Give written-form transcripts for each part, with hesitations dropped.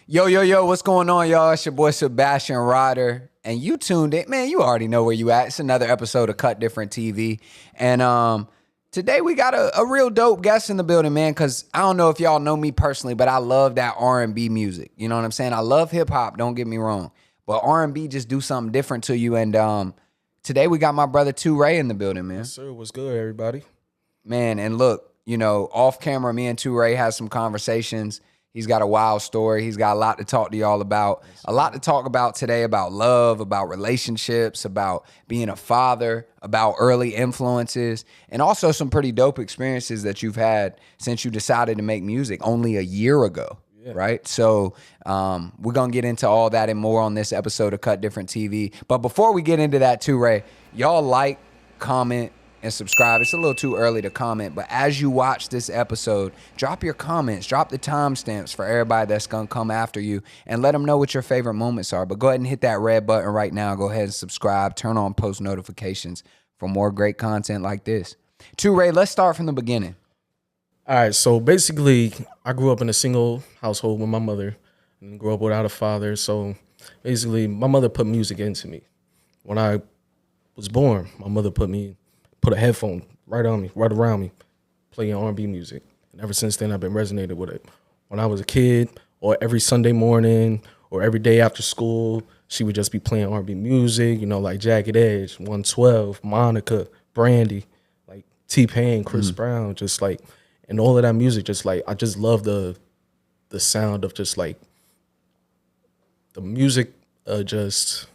Yo, yo, yo, what's going on, y'all? It's your boy Sebastian Ryder. And you tuned in. Man, you already know where you at. It's another episode of Cut Different TV. And today we got a real dope guest in the building, man, because I don't know if y'all know me personally, but I love that R&B music. You know what I'm saying? I love hip-hop, don't get me wrong. But R&B just do something different to you. And today we got my brother Tuere in the building, man. Yes, sir. What's good, everybody? Man, and look, you know, off camera, me and Tuere had some conversations. He's got a wild story. He's got a lot to talk to y'all about. A lot to talk about today about love, about relationships, about being a father, about early influences, and also some pretty dope experiences that you've had since you decided to make music only a year ago, right? So we're going to get into all that and more on this episode of Cut Different TV. But before we get into that too, Ray, y'all like, comment, and subscribe. It's a little too early to comment, but as you watch this episode, drop your comments, drop the timestamps for everybody that's going to come after you, and let them know what your favorite moments are. But go ahead and hit that red button right now. Go ahead and subscribe. Turn on post notifications for more great content like this. Ray, let's start from the beginning. All right, so basically, I grew up in a single household with my mother and grew up without a father. So basically, my mother put music into me. When I was born, my mother put a headphone right around me, playing R&B music. And ever since then, I've been resonated with it. When I was a kid, or every Sunday morning, or every day after school, she would just be playing R&B music, you know, like Jagged Edge, 112, Monica, Brandy, like T-Pain, Chris Brown, just like, and all of that music, just like, I just love the sound of just like, the music, just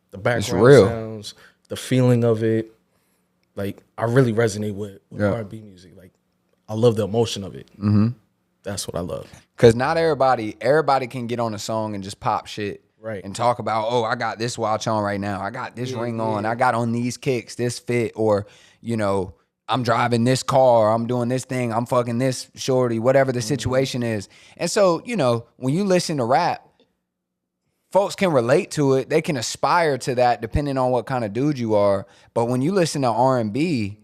the background sounds, the feeling of it. Like, I really resonate with R&B music. Like, I love the emotion of it. Mm-hmm. That's what I love. Because not everybody can get on a song and just pop shit. Right. And talk about, oh, I got this watch on right now. I got this ring on. I got on these kicks, this fit. Or, you know, I'm driving this car. I'm doing this thing. I'm fucking this shorty, whatever the situation is. And so, you know, when you listen to rap, folks can relate to it. They can aspire to that depending on what kind of dude you are. But when you listen to R&B,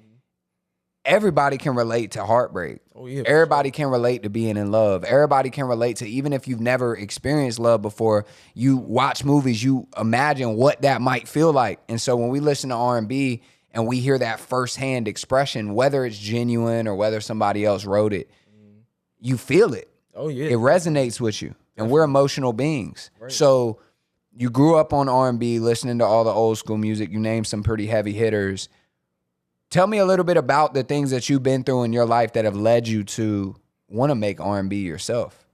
everybody can relate to heartbreak. Oh, yeah. Everybody can relate to being in love. Everybody can relate to, even if you've never experienced love before, you watch movies, you imagine what that might feel like. And so when we listen to R&B and we hear that firsthand expression, whether it's genuine or whether somebody else wrote it, you feel it. Oh, yeah. It resonates with you. And we're emotional beings. Right. So you grew up on R&B, listening to all the old school music. You named some pretty heavy hitters. Tell me a little bit about the things that you've been through in your life that have led you to want to make R&B yourself.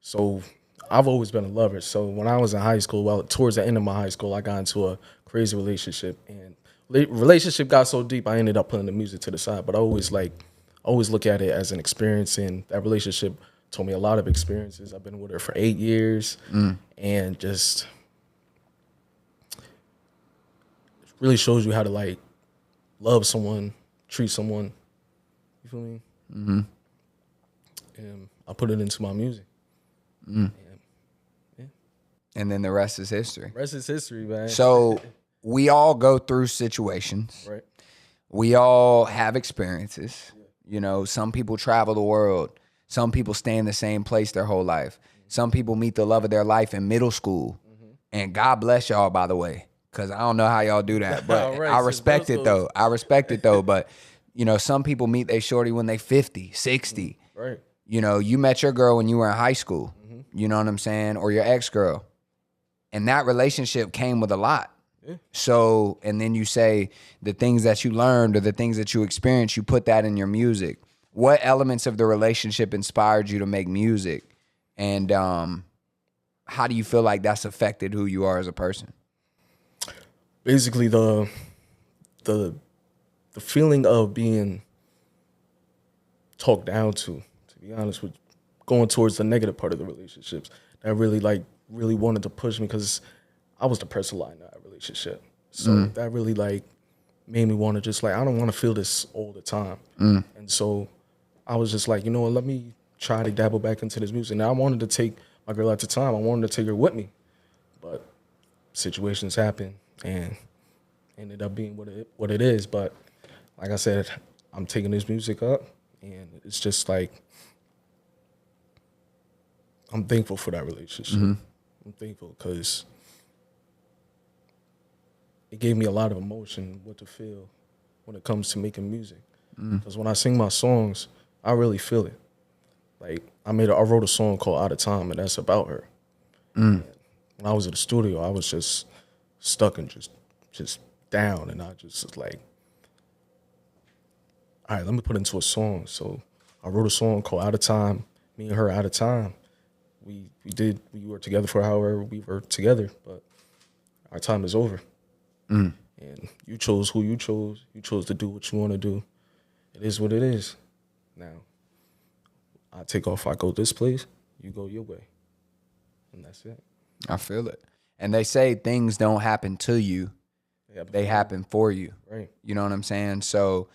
So I've always been a lover. So when I was in high school, well, towards the end of my high school, I got into a crazy relationship. And relationship got so deep, I ended up putting the music to the side. But I always look at it as an experience. And that relationship told me a lot of experiences. I've been with her for 8 years, and just really shows you how to like love someone, treat someone. You feel me? Mm-hmm. And I put it into my music. And, and then the rest is history. Rest is history, man. So we all go through situations. Right. We all have experiences. Yeah. You know, some people travel the world. Some people stay in the same place their whole life. Some people meet the love of their life in middle school. And God bless y'all, by the way, because I don't know how y'all do that. But right, I respect it, though. I respect it, though. But, you know, some people meet their shorty when they 50, 60. Right. You know, you met your girl when you were in high school. You know what I'm saying? Or your ex-girl. And that relationship came with a lot. Yeah. So, and then you say the things that you learned or the things that you experienced, you put that in your music. What elements of the relationship inspired you to make music? And how do you feel like that's affected who you are as a person? Basically, the feeling of being talked down to be honest with you, going towards the negative part of the relationships, that really wanted to push me because I was depressed a lot in that relationship. So that really made me want to just I don't want to feel this all the time. And so I was just like, you know what, let me try to dabble back into this music. Now I wanted to take my girl at the time. I wanted to take her with me. But situations happen and ended up being what it is. But like I said, I'm taking this music up and it's just I'm thankful for that relationship. I'm thankful because it gave me a lot of emotion, what to feel when it comes to making music. Because when I sing my songs, I really feel it. Like I wrote a song called "Out of Time," and that's about her. And when I was at the studio, I was just stuck and just down, and I just was like, all right, let me put it into a song. So I wrote a song called "Out of Time." Me and her, out of time. We were together for however we were together, but our time is over. And you chose who you chose. You chose to do what you want to do. It is what it is. Now, I take off, I go this place, you go your way. And that's it. I feel it. And they say things don't happen to you, they happen for you. Right. You know what I'm saying? So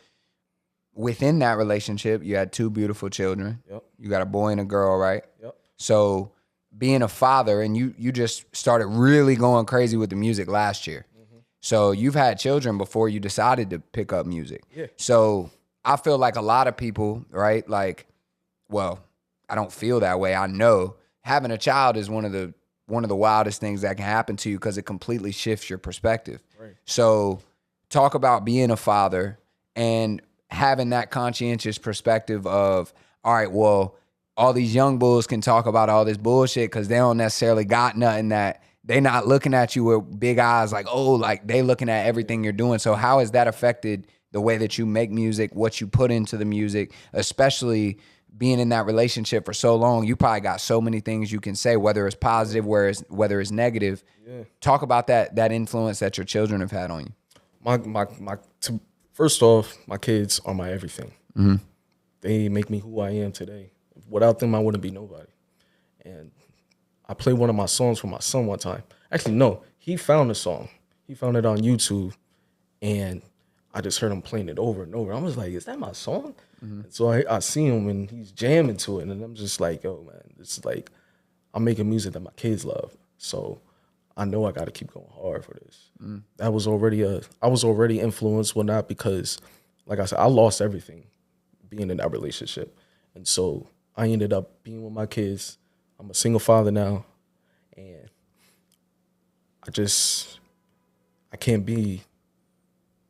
within that relationship, you had 2 beautiful children. Yep. You got a boy and a girl, right? Yep. So being a father, and you just started really going crazy with the music last year. So you've had children before you decided to pick up music. Yeah. So I feel like a lot of people, right? Like, well, I don't feel that way. I know having a child is one of the wildest things that can happen to you because it completely shifts your perspective. Right. So talk about being a father and having that conscientious perspective of, all right, well, all these young bulls can talk about all this bullshit because they don't necessarily got nothing that they not looking at you with big eyes like, oh, like they looking at everything you're doing. So how has that affected the way that you make music, what you put into the music, especially being in that relationship for so long? You probably got so many things you can say, whether it's positive, whether it's negative. Yeah. Talk about that influence that your children have had on you. First off, my kids are my everything. They make me who I am today. Without them, I wouldn't be nobody. And I played one of my songs for my son one time. Actually, no, he found the song. He found it on YouTube, and I just heard him playing it over and over. I was like, is that my song? And so I see him, and he's jamming to it, and I'm just like, oh, man, it's like I'm making music that my kids love. So I know I got to keep going hard for this. I was already influenced, well, not because, like I said, I lost everything being in that relationship. And so I ended up being with my kids. I'm a single father now, and I can't be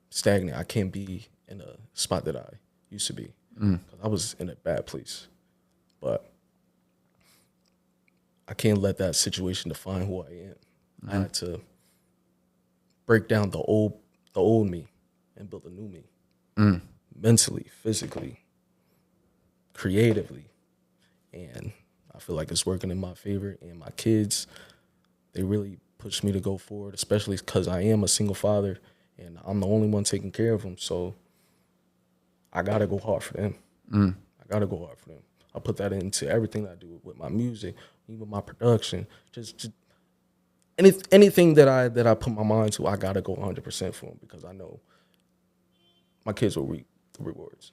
stagnant. I can't be in a spot that I used to be. 'Cause I was in a bad place. But I can't let that situation define who I am. I had to break down the old me and build a new me. Mentally, physically, creatively. And I feel like it's working in my favor. And my kids, they really push me to go forward, especially because I am a single father and I'm the only one taking care of them. So I got to go hard for them. I got to go hard for them. I put that into everything I do with my music, even my production. Just anything that I put my mind to, I got to go 100% for them because I know my kids will reap the rewards.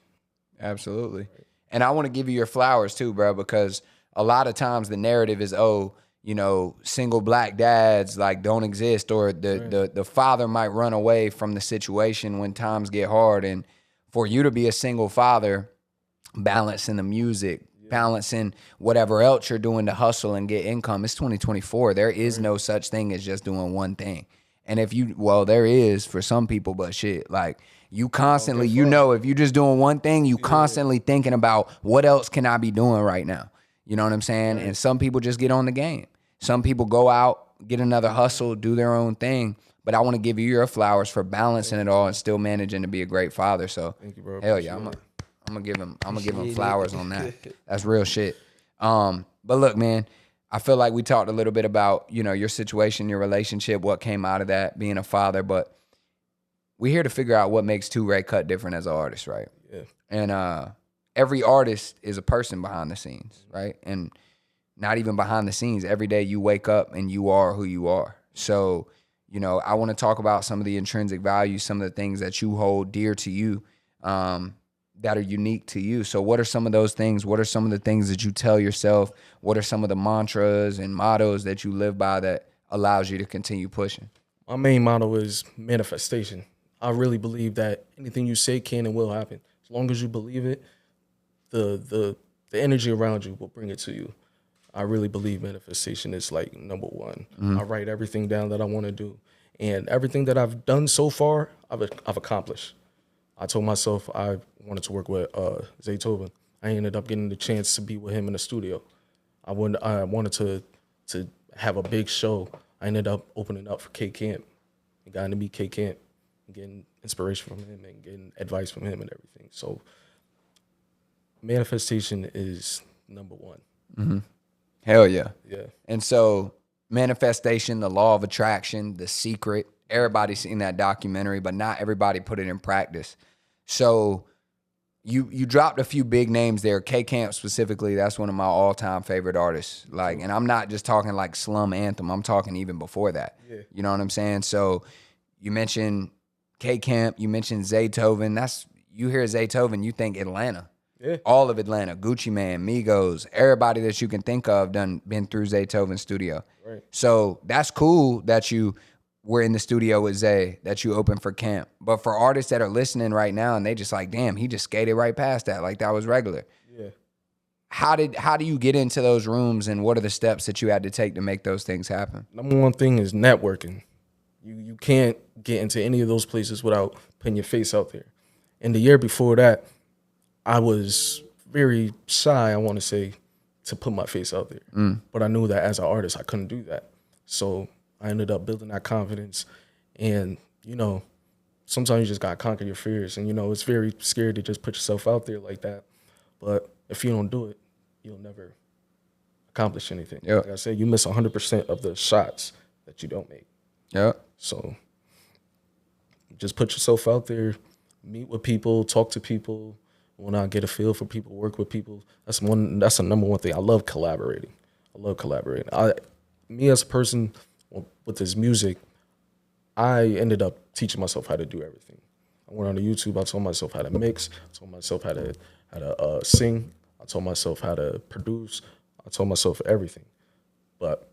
Absolutely. Right. And I want to give you your flowers too, bro, because a lot of times the narrative is, oh, you know, single black dads like don't exist, or the father might run away from the situation when times get hard. And for you to be a single father, balancing the music, balancing whatever else you're doing to hustle and get income, it's 2024. There is no such thing as just doing one thing. And there is for some people, but shit, like you constantly, you know, if you're just doing one thing, you constantly thinking about what else can I be doing right now? You know what I'm saying? Right. And some people just get on the game. Some people go out, get another hustle, do their own thing. But I want to give you your flowers for balancing it all and still managing to be a great father. So thank you, bro. Hell yeah, I'm gonna give him flowers on that. That's real shit. But look, man, I feel like we talked a little bit about, you know, your situation, your relationship, what came out of that, being a father, but we're here to figure out what makes Tuere cut different as an artist, right? Yeah. And every artist is a person behind the scenes, right? And not even behind the scenes. Every day you wake up and you are who you are. So, you know, I want to talk about some of the intrinsic values, some of the things that you hold dear to you, that are unique to you. So what are some of those things? What are some of the things that you tell yourself? What are some of the mantras and mottos that you live by that allows you to continue pushing? My main motto is manifestation. I really believe that anything you say can and will happen. As long as you believe it, the energy around you will bring it to you. I really believe manifestation is like number one. I write everything down that I want to do, and everything that I've done so far, I've accomplished. I told myself I wanted to work with Zaytoven. I ended up getting the chance to be with him in the studio. I wanted to have a big show. I ended up opening up for K Camp and got to meet K Camp and getting inspiration from him and getting advice from him and everything. So manifestation is number one. Hell yeah. Yeah. And so manifestation, the law of attraction, The Secret, everybody's seen that documentary, but not everybody put it in practice. So you dropped a few big names there. K Camp specifically, that's one of my all-time favorite artists. Like, and I'm not just talking like Slum Anthem. I'm talking even before that. Yeah. You know what I'm saying? So you mentioned K Camp, you mentioned Zaytoven. You hear Zaytoven, you think Atlanta. Yeah. All of Atlanta, Gucci Mane, Migos, everybody that you can think of been through Zaytoven's studio. Right. So that's cool that you were in the studio with Zay, that you opened for Camp. But for artists that are listening right now and they just like, damn, he just skated right past that. Like that was regular. Yeah. How do you get into those rooms and what are the steps that you had to take to make those things happen? Number one thing is networking. You can't get into any of those places without putting your face out there. And the year before that, I was very shy, I want to say, to put my face out there. But I knew that as an artist, I couldn't do that. So I ended up building that confidence. And, you know, sometimes you just got to conquer your fears. And, you know, it's very scary to just put yourself out there like that. But if you don't do it, you'll never accomplish anything. Yep. Like I said, you miss 100% of the shots that you don't make. Yeah. So just put yourself out there, meet with people, talk to people. When I get a feel for people, work with people, that's the number one thing. I love collaborating. Me as a person with this music, I ended up teaching myself how to do everything. I went on to YouTube. I told myself how to mix. I told myself how to sing. I told myself how to produce. I told myself everything. But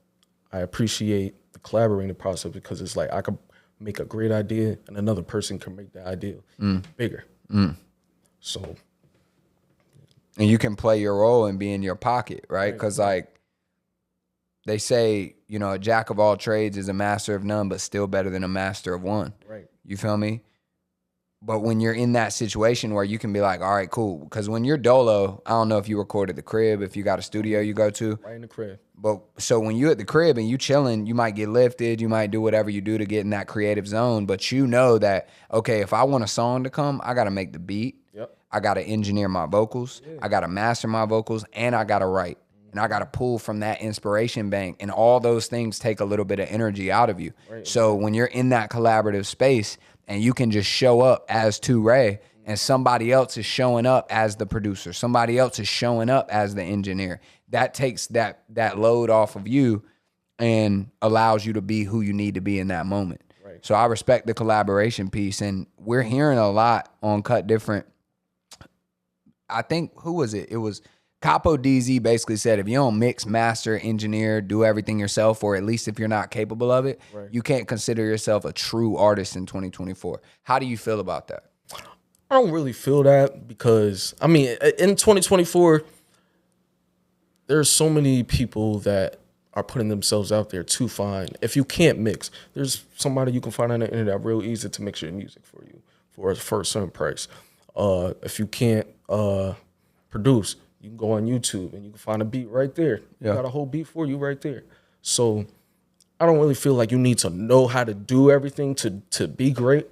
I appreciate the collaborating process because it's like I could make a great idea and another person can make that idea bigger. So. And you can play your role and be in your pocket, right? Because, like, they say, you know, a jack of all trades is a master of none, but still better than a master of one. Right. You feel me? But when you're in that situation where you can be like, all right, cool. Because when you're dolo, I don't know if you record at the crib, if you got a studio you go to. Right in the crib. But so when you at the crib and you chilling, you might get lifted. You might do whatever you do to get in that creative zone. But you know that, okay, if I want a song to come, I got to make the beat. Yep. I got to engineer my vocals. Yeah. I got to master my vocals. And I got to write. And I got to pull from that inspiration bank. And all those things take a little bit of energy out of you. Right. So when you're in that collaborative space and you can just show up as Tuere and somebody else is showing up as the producer, somebody else is showing up as the engineer, that takes that load off of you and allows you to be who you need to be in that moment. Right. So I respect the collaboration piece. And we're hearing a lot on Cut Different. I think, who was it? It was Capo DZ basically said, if you don't mix, master, engineer, do everything yourself, or at least if you're not capable of it, you can't consider yourself a true artist in 2024. How do you feel about that? I don't really feel that because, I mean, in 2024, there's so many people that are putting themselves out there to find. If you can't mix, there's somebody you can find on the internet real easy to mix your music for you for a certain price. If you can't produce, you can go on YouTube and you can find a beat right there. You got a whole beat for you right there. So I don't really feel like you need to know how to do everything to be great.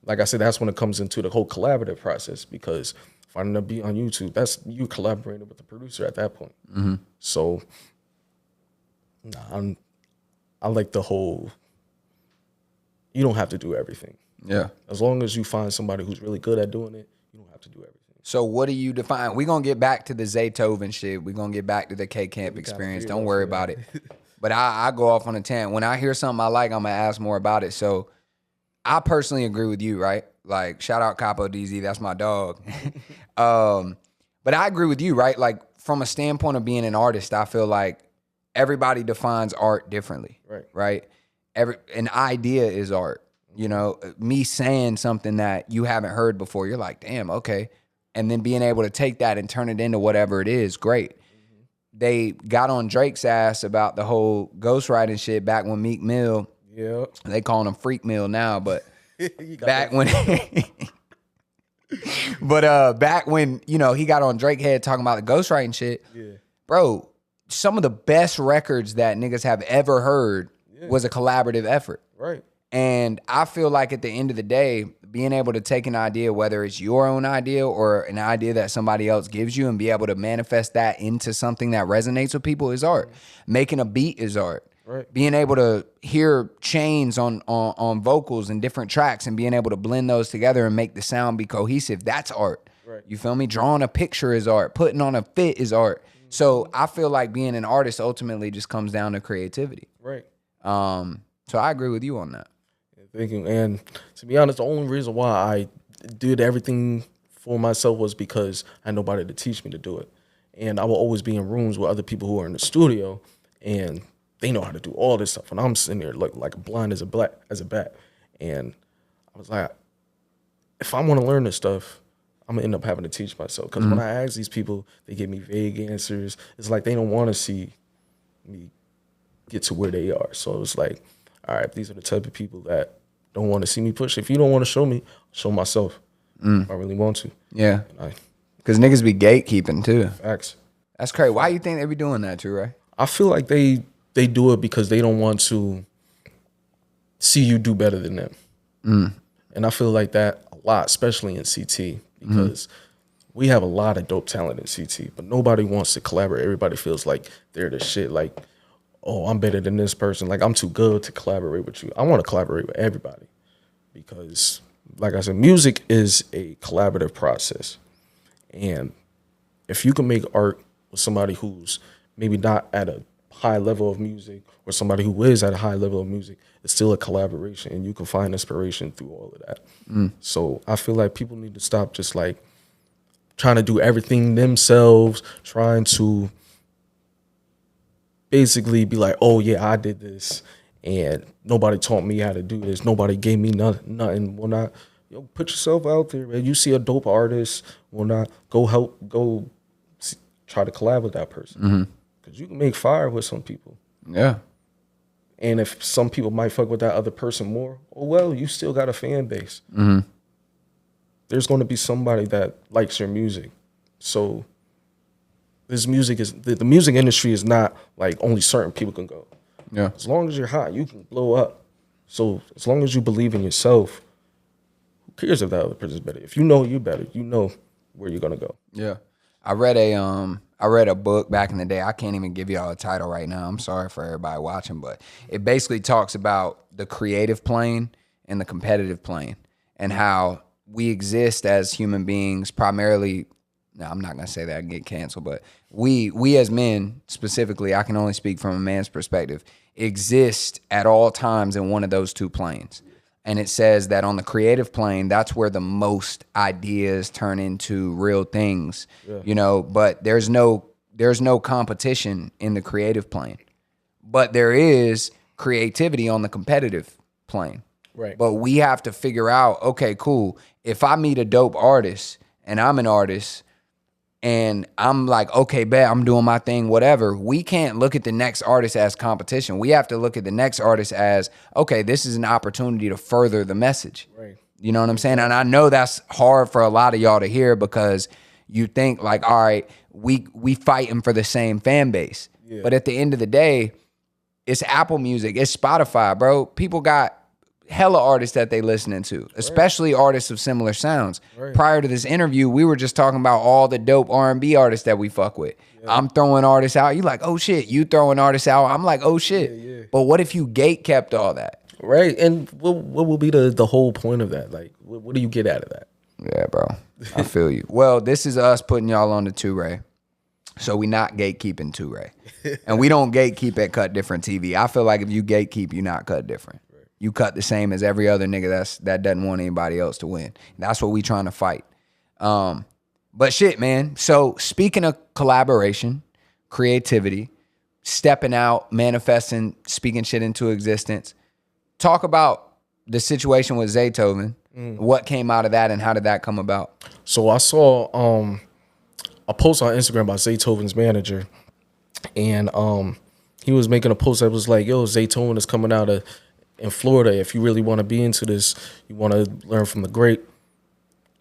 Like I said, that's when it comes into the whole collaborative process, because finding a beat on YouTube, that's you collaborating with the producer at that point. Mm-hmm. So I like the whole, you don't have to do everything. Yeah. As long as you find somebody who's really good at doing it, you don't have to do everything. So what do you define? We're going to get back to the Zaytoven shit. We're going to get back to the K-Camp experience. Don't worry about it. But I go off on a tangent. When I hear something I like, I'm going to ask more about it. So I personally agree with you, right? Like, shout out Capo DZ. That's my dog. But I agree with you, right? Like, from a standpoint of being an artist, I feel like everybody defines art differently, right? An idea is art. You know, me saying something that you haven't heard before, you're like, damn, okay. And then being able to take that and turn it into whatever it is, great. they got on Drake's ass about the whole ghostwriting shit back when Meek Mill. Yeah. They calling him Freak Mill now, but back when back when, you know, he got on Drake head talking about the ghostwriting shit. Yeah. Bro, some of the best records that niggas have ever heard was a collaborative effort. Right. And I feel like at the end of the day, being able to take an idea, whether it's your own idea or an idea that somebody else gives you, and be able to manifest that into something that resonates with people is art. Making a beat is art. Right. Being able to hear chains on vocals and different tracks and being able to blend those together and make the sound be cohesive, that's art. Right. You feel me? Drawing a picture is art. Putting on a fit is art. So I feel like being an artist ultimately just comes down to creativity. Right. So I agree with you on that. Thank you. And to be honest, the only reason why I did everything for myself was because I had nobody to teach me to do it. And I will always be in rooms with other people who are in the studio, and they know how to do all this stuff. And I'm sitting there like blind as a bat. And I was like, if I want to learn this stuff, I'm gonna end up having to teach myself. Because when I ask these people, they give me vague answers. It's like they don't want to see me get to where they are. So it's like, all right, these are the type of people that don't want to see me push. If you don't want to show me, I'll show myself. If I really want to. Yeah. Because niggas be gatekeeping too. Facts. That's crazy. Why you think they be doing that too, right? I feel like they do it because they don't want to see you do better than them. And I feel like that a lot, especially in CT, because we have a lot of dope talent in CT, but nobody wants to collaborate. Everybody feels like they're the shit. Like, oh, I'm better than this person. Like, I'm too good to collaborate with you. I want to collaborate with everybody because, like I said, music is a collaborative process. And if you can make art with somebody who's maybe not at a high level of music or somebody who is at a high level of music, it's still a collaboration, and you can find inspiration through all of that. So I feel like people need to stop just like trying to do everything themselves, trying to basically be like, oh yeah, I did this and nobody taught me how to do this. Nobody gave me nothing. Well, not, put yourself out there, man. You see a dope artist, well, not go try to collab with that person. Because you can make fire with some people. Yeah. And if some people might fuck with that other person more, oh well, you still got a fan base. There's going to be somebody that likes your music. So this music is the music industry is not like only certain people can go. Yeah. As long as you're hot, you can blow up. So as long as you believe in yourself, who cares if that other person's better? If you know you're better, you know where you're gonna go. Yeah. I read a book back in the day. I can't even give y'all a title right now. I'm sorry for everybody watching, but it basically talks about the creative plane and the competitive plane and how we exist as human beings primarily. No, I'm not going to say that and get canceled, but we as men specifically, I can only speak from a man's perspective, exist at all times in one of those two planes. And it says that on the creative plane, that's where the most ideas turn into real things, you know, but there's no competition in the creative plane. But there is creativity on the competitive plane. Right. But we have to figure out, okay, cool. If I meet a dope artist and I'm an artist, and I'm like, okay, bet, I'm doing my thing, whatever. We can't look at the next artist as competition. We have to look at the next artist as, okay, this is an opportunity to further the message. Right. You know what I'm saying? And I know that's hard for a lot of y'all to hear because you think like, all right, we fighting for the same fan base. Yeah. But at the end of the day, it's Apple Music, it's Spotify, bro. People got hella artists that they listening to, especially artists of similar sounds. Prior to this interview, we were just talking about all the dope R&B artists that we fuck with. I'm throwing artists out. You like, oh shit. You throwing artists out. I'm like, oh shit. But what if you gate kept all that? Right. And what will be the whole point of that? Like, what do you get out of that? Yeah, bro. I feel you. Well, this is us putting y'all on the Tuere. So we not gatekeeping Tuere. And we don't gatekeep at Cut Different TV. I feel like if you gatekeep, you not cut different. You cut the same as every other nigga that doesn't want anybody else to win. That's what we trying to fight. But shit, man. So speaking of collaboration, creativity, stepping out, manifesting, speaking shit into existence, talk about the situation with Zaytoven. What came out of that and how did that come about? So I saw a post on Instagram by Zaytoven's manager, and he was making a post that was like, "Yo, Zaytoven is coming out of in Florida. If you really want to be into this, you want to learn from the great,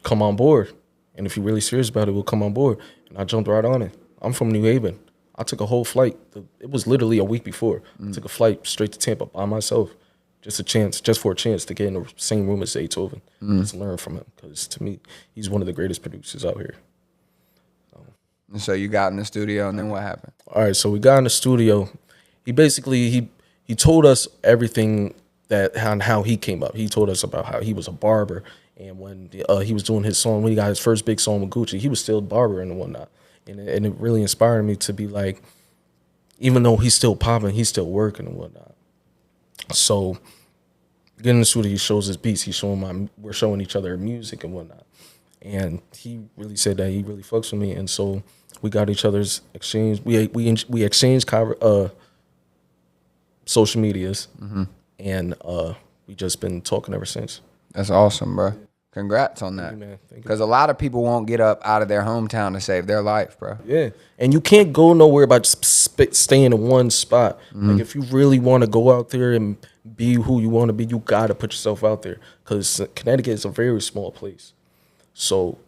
come on board. And if you're really serious about it, we'll come on board." And I jumped right on it. I'm from New Haven. I took a whole flight. It was literally a week before. I took a flight straight to Tampa by myself, just for a chance to get in the same room as Zaytoven, just to learn from him. Because to me, he's one of the greatest producers out here. And so you got in the studio, and then what happened? All right, so we got in the studio. He basically he told us everything that how he came up. He told us about how he was a barber, and when he was doing his song, when he got his first big song with Gucci, he was still a barber and whatnot. And it really inspired me to be like, even though he's still popping, he's still working and whatnot. So getting in the studio, he shows his beats. We're showing each other music and whatnot. And he really said that he really fucks with me, and so we got each other's exchange. We exchanged social medias, and we just been talking ever since. That's awesome, bro. Congrats on that. Because a lot of people won't get up out of their hometown to save their life, bro. Yeah, and you can't go nowhere by just staying in one spot. Like if you really want to go out there and be who you want to be, you got to put yourself out there. Because Connecticut is a very small place, so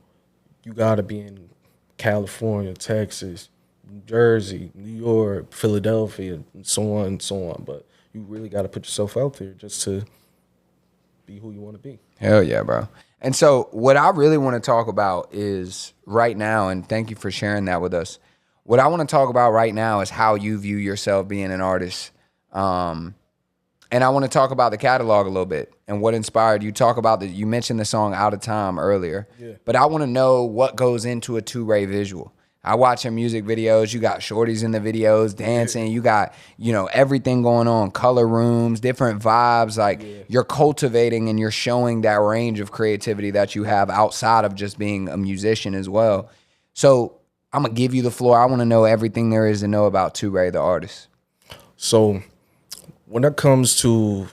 you got to be in California, Texas, New Jersey, New York, Philadelphia, and so on and so on. But you really got to put yourself out there just to be who you want to be. Hell yeah, bro. And so what I really want to talk about is right now, and thank you for sharing that with us. What I want to talk about right now is how you view yourself being an artist. And I want to talk about the catalog a little bit and what inspired you. You mentioned the song Out of Time earlier, but I want to know what goes into a Tuere visual. I watch your music videos. You got shorties in the videos dancing. You got, everything going on, color rooms, different vibes. Like you're cultivating and you're showing that range of creativity that you have outside of just being a musician as well. So I'm going to give you the floor. I want to know everything there is to know about Tuere, the artist. So when it comes to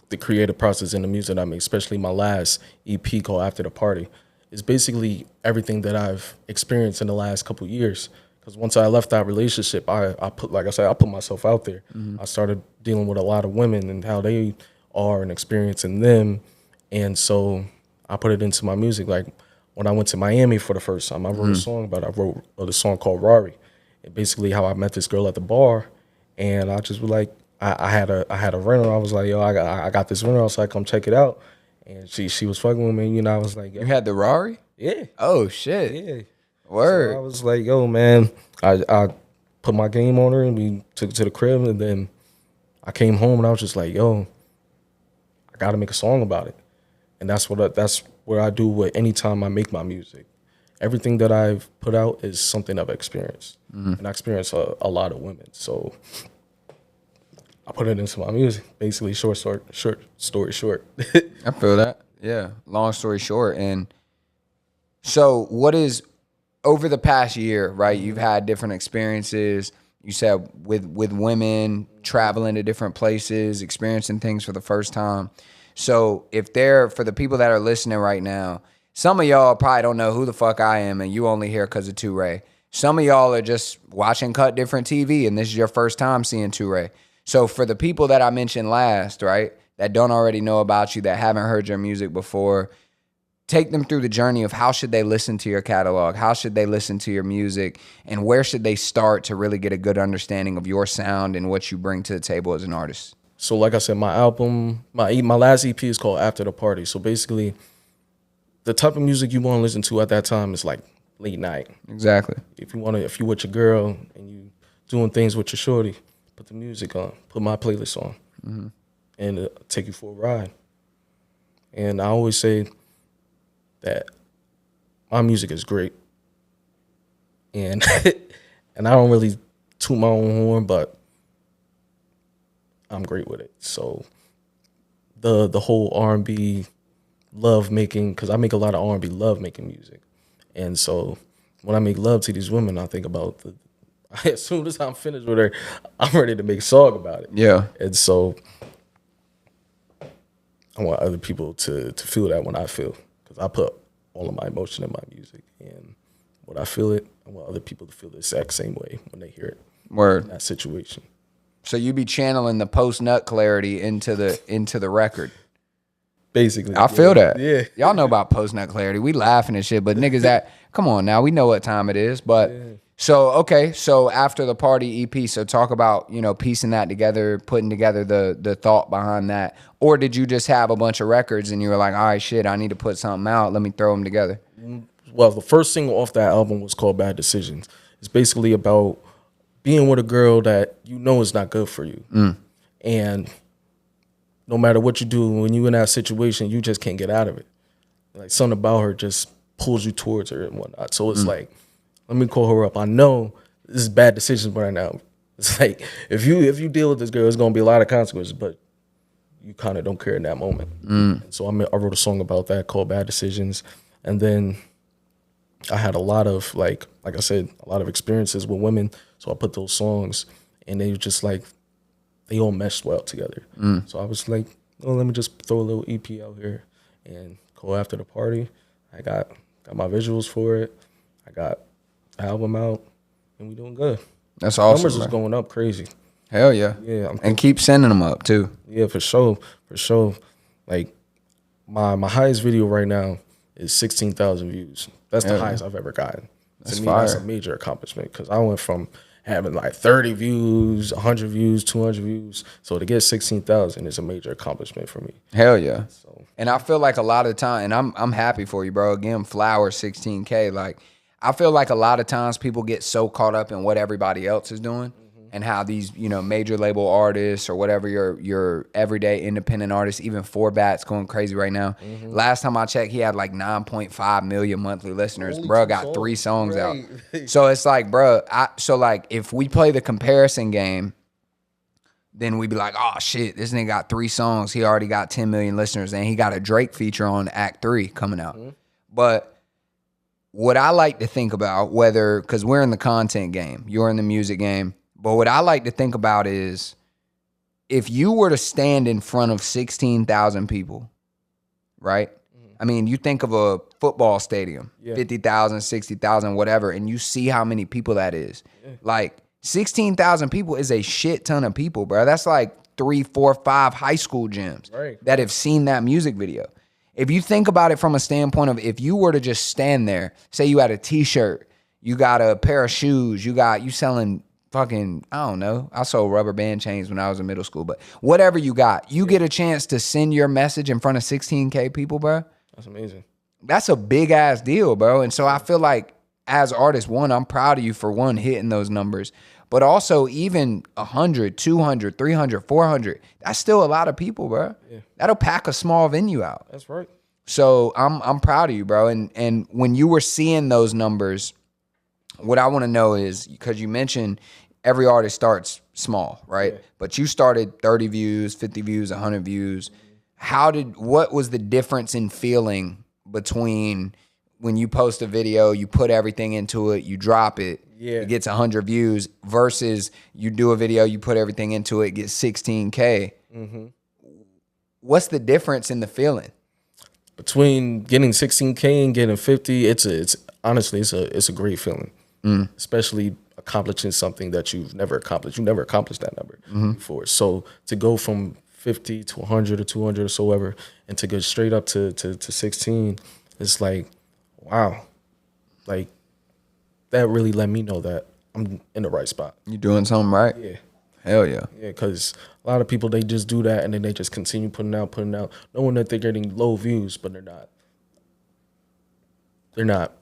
the creative process in the music I make, especially my last EP called After the Party, is basically everything that I've experienced in the last couple of years. Because once I left that relationship, I put myself out there. I started dealing with a lot of women and how they are and experiencing them. And so I put it into my music. Like when I went to Miami for the first time, I wrote a song about it. I wrote a song called Rari. And basically how I met this girl at the bar. And I just was like, I had a rental. I was like, yo, I got this rental. So I come check it out. And she was fucking with me, I was like, yo. You had the Rari? Yeah. Oh shit. Yeah. Word. So I was like, yo, man, I put my game on her and we took it to the crib, and then I came home and I was just like, yo, I gotta make a song about it. And that's what I do with any time I make my music. Everything that I've put out is something I've experienced. And I experienced a lot of women. So I put it into my music. Basically, short story short. I feel that. Yeah. Long story short. And so what is, over the past year, right, you've had different experiences. You said with women, traveling to different places, experiencing things for the first time. So for the people that are listening right now, some of y'all probably don't know who the fuck I am and you only here because of Tuere. Some of y'all are just watching Cut Different TV and this is your first time seeing Tuere. So for the people that I mentioned last, right, that don't already know about you, that haven't heard your music before, take them through the journey of how should they listen to your catalog, how should they listen to your music, and where should they start to really get a good understanding of your sound and what you bring to the table as an artist. So like I said, my album, my last EP is called After the Party. So basically, the type of music you want to listen to at that time is like late night. Exactly. If you with your girl and you doing things with your shorty, put the music on, put my playlist on, and take you for a ride. And I always say that my music is great, and and I don't really toot my own horn, but I'm great with it. So the whole R&B love making, because I make a lot of R&B love making music, and so when I make love to these women, I think about as soon as I'm finished with her, I'm ready to make a song about it. Yeah. And so I want other people to feel that when I feel, because I put all of my emotion in my music, and when I feel it, I want other people to feel the exact same way when they hear it. Word. in that situation. So you be channeling the post nut clarity into the record. Basically, I feel that. Yeah, Y'all know about post nut clarity. We laughing and shit, but niggas come on now. We know what time it is. But so okay, so after the party EP, so talk about, piecing that together, putting together the thought behind that. Or did you just have a bunch of records and you were like, all right, shit, I need to put something out. Let me throw them together. Well, the first single off that album was called Bad Decisions. It's basically about being with a girl that you know is not good for you. And no matter what you do, when you're in that situation, you just can't get out of it. Like, something about her just pulls you towards her and whatnot. So it's like, let me call her up. I know this is bad decisions right now. It's like, if you deal with this girl, it's going to be a lot of consequences, but you kind of don't care in that moment. And so I wrote a song about that called Bad Decisions. And then I had a lot of, like I said, a lot of experiences with women. So I put those songs, and they were just like, they all meshed well together. So I was like, oh, let me just throw a little EP out here and go after the party. I got my visuals for it. I got the album out, and we doing good. That's awesome. Numbers is going up crazy. Hell yeah. Yeah. And keep sending them up too. Yeah, for sure. For sure. Like, my highest video right now is 16,000 views. That's the highest I've ever gotten. That's to me, fire. that's a major accomplishment, because I went from having like 30 views, 100 views, 200 views. So to get 16,000 is a major accomplishment for me. Hell yeah. So, and I feel like a lot of the time, and I'm happy for you, bro. Again, flowers, 16K. Like, I feel like a lot of times people get so caught up in what everybody else is doing and how these, major label artists or whatever your everyday independent artists, even Forbat's going crazy right now. Last time I checked, he had like 9.5 million monthly listeners. Only Bro 2 got songs. 3 songs out. Right. So it's like, bro, so like if we play the comparison game, then we'd be like, oh shit, this nigga got 3 songs. He already got 10 million listeners, and he got a Drake feature on Act 3 coming out. But what I like to think about, because we're in the content game, you're in the music game, but what I like to think about is, if you were to stand in front of 16,000 people, right? I mean, you think of a football stadium, 50,000, 60,000, whatever, and you see how many people that is. Like, 16,000 people is a shit ton of people, bro. That's like 3, 4, 5 high school gyms that have seen that music video. If you think about it from a standpoint of, if you were to just stand there, say you had a t-shirt, you got a pair of shoes, you selling fucking, I don't know, I sold rubber band chains when I was in middle school, but whatever you got, you get a chance to send your message in front of 16K people, bro. that's amazing. That's a big ass deal, bro. And so I feel like, as artists, one, I'm proud of you for hitting those numbers, but also even 100, 200, 300, 400, that's still a lot of people, bro. That'll pack a small venue out. That's right. So I'm proud of you, bro. And when you were seeing those numbers, what I want to know is, because you mentioned every artist starts small, right? But you started 30 views, 50 views, 100 views. What was the difference in feeling between when you post a video, you put everything into it, you drop it, it gets 100 views, versus you do a video, you put everything into it, gets 16K? What's the difference in the feeling? Between getting 16K and getting 50, it's honestly a great feeling. Especially accomplishing something that you've never accomplished. You never accomplished that number before. So to go from 50 to 100 or 200 or so ever, and to go straight up to 16, it's like, wow. Like, that really let me know that I'm in the right spot. You doing something right? Yeah. Hell yeah. Yeah, because a lot of people, they just do that, and then they just continue putting out, knowing that they're getting low views, but they're not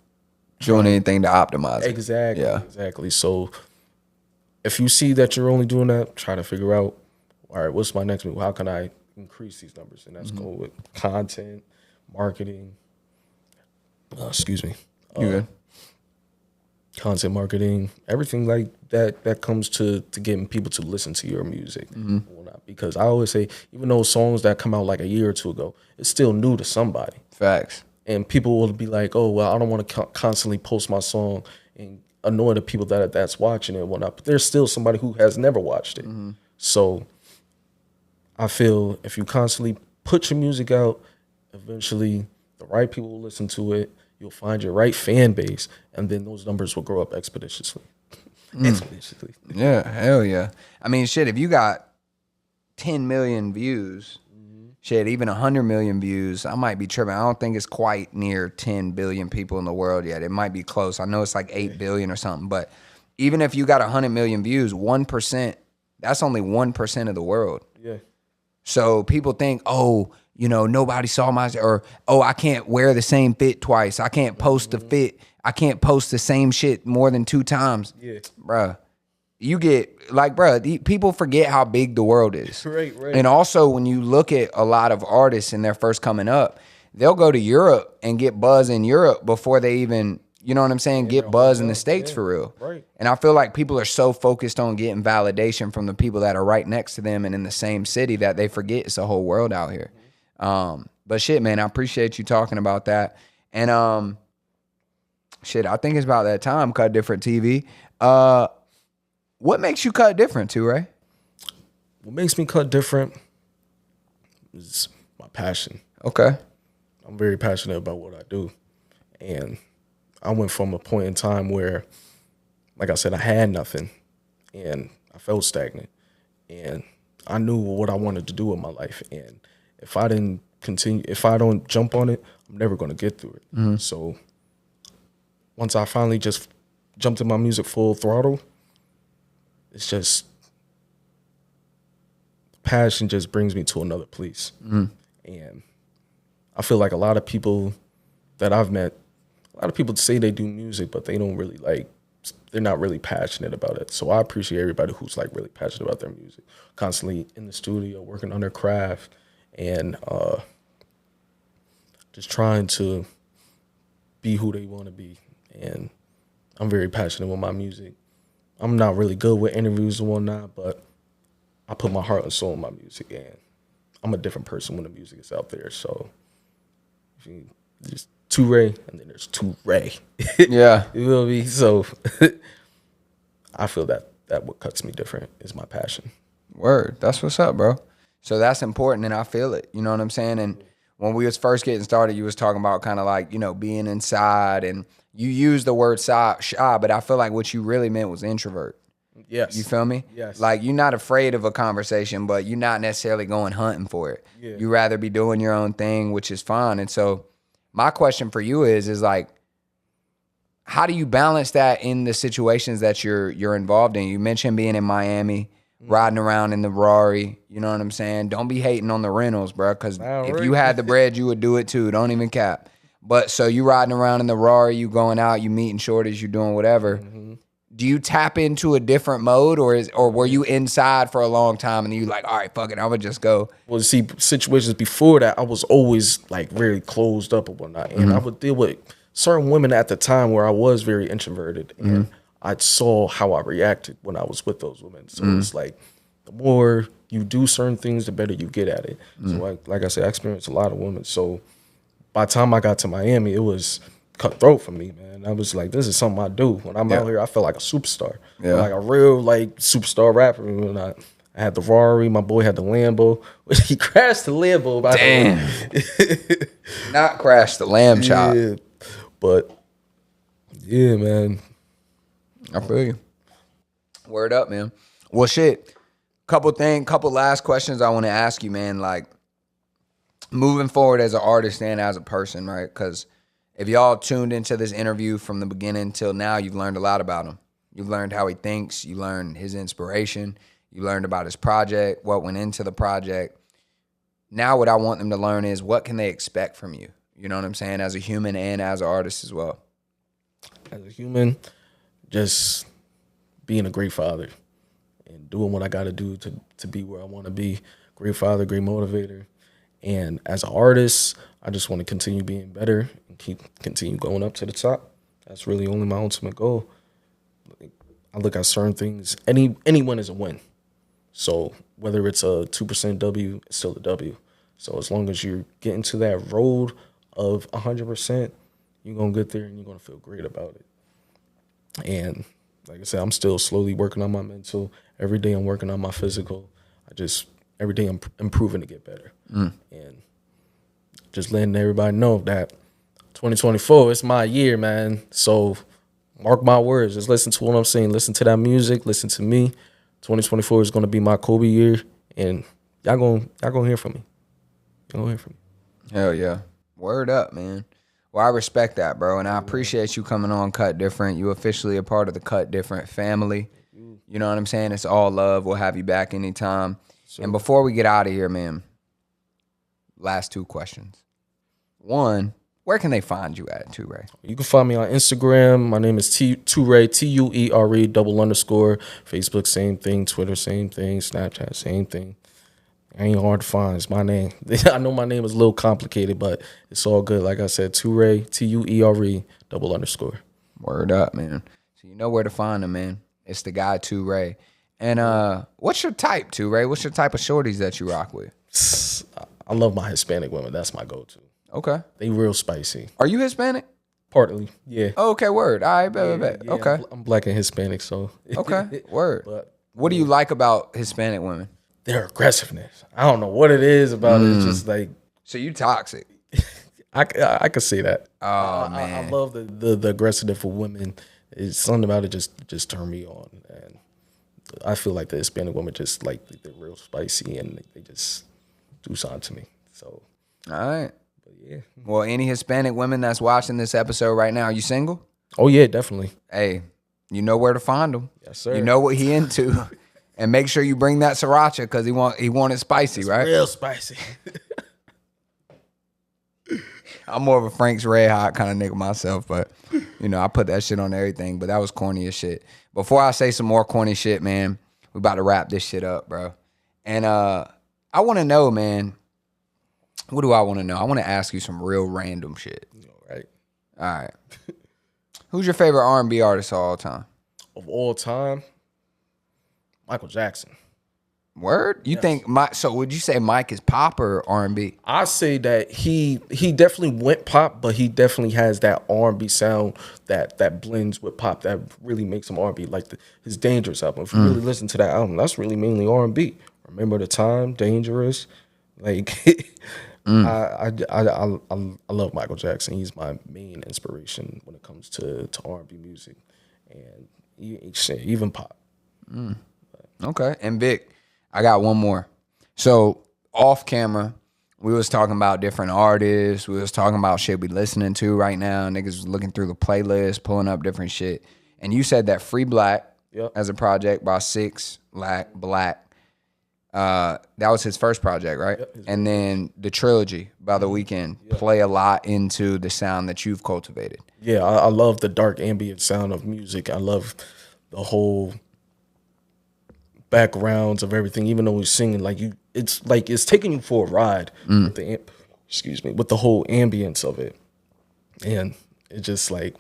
doing anything to optimize it. Exactly. Yeah. Exactly. So if you see that you're only doing that, try to figure out, all right, what's my next move? How can I increase these numbers? And that's going with content, marketing. Excuse me. You good? Content, marketing, everything like that comes to getting people to listen to your music. And whatnot. Because I always say, even those songs that come out like a year or two ago, it's still new to somebody. Facts. And people will be like, oh, well, I don't want to constantly post my song and annoy the people that's watching it and whatnot. But there's still somebody who has never watched it. So I feel if you constantly put your music out, eventually the right people will listen to it. You'll find your right fan base, and then those numbers will grow up expeditiously. exponentially. Yeah, hell yeah. I mean, shit, if you got 10 million views, shit, even 100 million views, I might be tripping. I don't think it's quite near 10 billion people in the world yet. It might be close. I know it's like 8 billion or something, but even if you got 100 million views, 1%, that's only 1% of the world. Yeah. So people think, oh, you know, nobody saw my, or, oh, I can't wear the same fit twice. I can't post the fit. I can't post the same shit more than 2 times. Yeah. Bruh. You get, like, bruh, people forget how big the world is. Right. And also, when you look at a lot of artists and they're first coming up, they'll go to Europe and get buzz in Europe before they even, you know what I'm saying, get buzz in the States for real. Right. And I feel like people are so focused on getting validation from the people that are right next to them and in the same city that they forget it's a whole world out here. But shit, man, I appreciate you talking about that. And shit, I think it's about that time, Cut Different TV. What makes you cut different, Tuere? What makes me cut different is my passion. Okay. I'm very passionate about what I do. And I went from a point in time where, like I said, I had nothing and I felt stagnant. And I knew what I wanted to do with my life. And if I didn't continue, if I don't jump on it, I'm never going to get through it. Mm-hmm. So once I finally just jumped in my music full throttle, it's just passion just brings me to another place. Mm-hmm. And I feel like a lot of people that I've met, a lot of people say they do music, but they don't really they're not really passionate about it. So I appreciate everybody who's like really passionate about their music, constantly in the studio, working on their craft, and just trying to be who they want to be. And I'm very passionate with my music. I'm not really good with interviews and whatnot, but I put my heart and soul in my music, and I'm a different person when the music is out there. So there's Tuere, and then there's Tuere. Yeah. You feel me? So I feel that what cuts me different is my passion. Word. That's what's up, bro. So that's important, and I feel it. You know what I'm saying? And when we was first getting started, you was talking about kind of like, you know, being inside, and you used the word shy, but I feel like what you really meant was introvert. Yes. You feel me? Yes. Like, you're not afraid of a conversation, but you're not necessarily going hunting for it. Yeah. You rather be doing your own thing, which is fine. And so my question for you is like, how do you balance that in the situations that you're involved in? You mentioned being in Miami, riding around in the Rari. You know what I'm saying? Don't be hating on the rentals, bro, because if you had the bread, you would do it too. Don't even cap. But so you riding around in the Rari, you going out, you meeting shorties, you doing whatever. Mm-hmm. Do you tap into a different mode, or were you inside for a long time and you like, all right, fuck it, I'm gonna just go? Well, see, situations before that, I was always like very closed up and whatnot, and I would deal with certain women at the time where I was very introverted, and I saw how I reacted when I was with those women. So it's like, the more you do certain things, the better you get at it. So like I said, I experienced a lot of women. So by the time I got to Miami, it was cutthroat for me, man. I was like, this is something I do. When I'm out here, I feel like a superstar. Like a real superstar rapper. When I had the Rari, my boy had the Lambo. He crashed the Lambo. Damn. Not crashed the lamb chop. Yeah. But yeah, man. I feel you. Word up, man. Well, shit. Couple last questions I want to ask you, man. Like, moving forward as an artist and as a person, right? Because if y'all tuned into this interview from the beginning till now, you've learned a lot about him. You've learned how he thinks. You learned his inspiration. You learned about his project, what went into the project. Now what I want them to learn is, what can they expect from you? You know what I'm saying? As a human and as an artist as well. As a human, just being a great father and doing what I got to do to be where I want to be. Great father, great motivator. And as an artist, I just want to continue being better and continue going up to the top. That's really only my ultimate goal. I look at certain things. Any win is a win. So whether it's a 2% W, it's still a W. So as long as you're getting to that road of 100%, you're going to get there and you're going to feel great about it. And like I said, I'm still slowly working on my mental. Every day I'm working on my physical. Every day I'm improving to get better. And just letting everybody know that 2024 is my year, man. So Mark my words. Just listen to what I'm saying. Listen to that music. Listen to me. 2024 is gonna be my Kobe year, and y'all gonna hear from me. Y'all gonna hear from me. Hell yeah. Word up, man. Well, I respect that, bro, and I appreciate you coming on Cut Different. You officially a part of the Cut Different family. You know what I'm saying? It's all love. We'll have you back anytime. So, and before we get out of here, man, last 2 questions. One, where can they find you at, Tuere? You can find me on Instagram. My name is Tuere, Tuere, _. Facebook, same thing. Twitter, same thing. Snapchat, same thing. Ain't hard to find. It's my name. I know my name is a little complicated, but it's all good. Like I said, Tuere, Tuere, _. Word up, man. So you know where to find him, man. It's the guy, Tuere. And what's your type, Tuere? What's your type of shorties that you rock with? I love my Hispanic women. That's my go-to. Okay. They real spicy. Are you Hispanic? Partly, yeah. Oh, okay, word. All right, bet. Yeah, okay. I'm black and Hispanic, so. Okay, word. But what do you like about Hispanic women? Their aggressiveness. I don't know what it is about it. It's just like. So you toxic. I could see that. Oh, man. I love the aggressiveness for women. It's something about it just turned me on. And I feel like the Hispanic women just like, they're real spicy and they just do something to me. So. All right. Yeah. Well, any Hispanic women that's watching this episode right now, are you single? Oh, yeah, definitely. Hey, you know where to find him. Yes, sir. You know what he into. And make sure you bring that sriracha because he want it spicy, right? Real spicy. I'm more of a Frank's Red Hot kind of nigga myself, but, you know, I put that shit on everything, but that was corny as shit. Before I say some more corny shit, man, we about to wrap this shit up, bro. And I want to know, man, what do I want to know? I want to ask you some real random shit. All right. All right. Who's your favorite R&B artist of all time? Of all time, Michael Jackson. Word? You think so would you say Mike is pop or R&B? I say that he definitely went pop, but he definitely has that R&B sound that blends with pop that really makes him R&B. Like his Dangerous album. If you really listen to that album, that's really mainly R&B. Remember the Time, Dangerous. Like I love Michael Jackson. He's my main inspiration when it comes to R&B music and even pop. Okay. And Vic, I got one more. So off camera, we was talking about different artists. We was talking about shit we listening to right now. Niggas was looking through the playlist, pulling up different shit. And you said that Free Black as a project by 6 Black. That was his first project, right? Yep, and then the Trilogy by The Weeknd play a lot into the sound that you've cultivated. Yeah, I love the dark ambient sound of music. I love the whole backgrounds of everything. Even though he's singing, it's taking you for a ride with with the whole ambience of it, and it's just like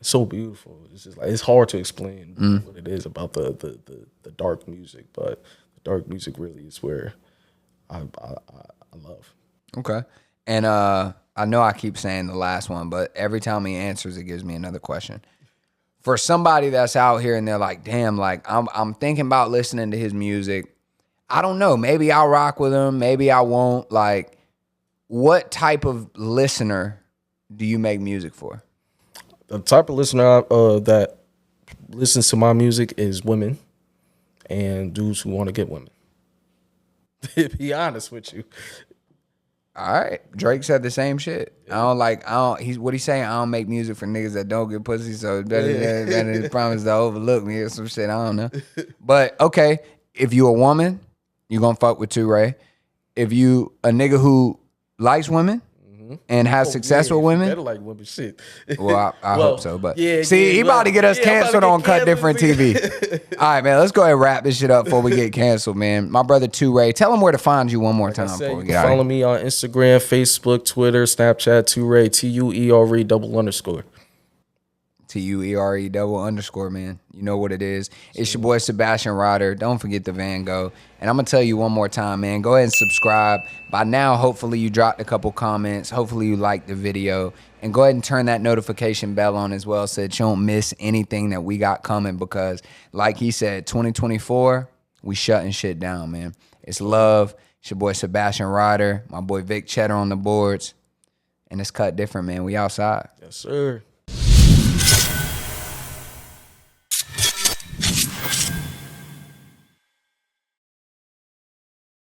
so beautiful. It's just like it's hard to explain what it is about the dark music, but the dark music really is where I love. Okay. And I know I keep saying the last one, but every time he answers, it gives me another question. For somebody that's out here and they're like, damn, like I'm thinking about listening to his music. I don't know. Maybe I'll rock with him. Maybe I won't. Like, what type of listener do you make music for? The type of listener that listens to my music is women and dudes who want to get women. To be honest with you. All right. Drake said the same shit. He's what he saying? I don't make music for niggas that don't get pussy, so it's better than promise to overlook me or some shit. I don't know. But okay, if you a woman, you gonna fuck with Tuere. If you a nigga who likes women and has success with women, better like women shit. Well, I hope so. But yeah, he about to get us canceled on Cut Different TV. All right, man. Let's go ahead and wrap this shit up before we get canceled, man. My brother Tuere, tell him where to find you one more time before we get out. Follow me on Instagram, Facebook, Twitter, Snapchat, Tuere, Tuere, _. Tuere, man. You know what it is. It's your boy Sebastian Ryder. Don't forget the Van Gogh. And I'm going to tell you one more time, man. Go ahead and subscribe. By now, hopefully you dropped a couple comments. Hopefully you liked the video. And go ahead and turn that notification bell on as well so that you don't miss anything that we got coming. Because like he said, 2024, we shutting shit down, man. It's love. It's your boy Sebastian Ryder. My boy Vic Cheddar on the boards. And it's Cut Different, man. We outside. Yes, sir.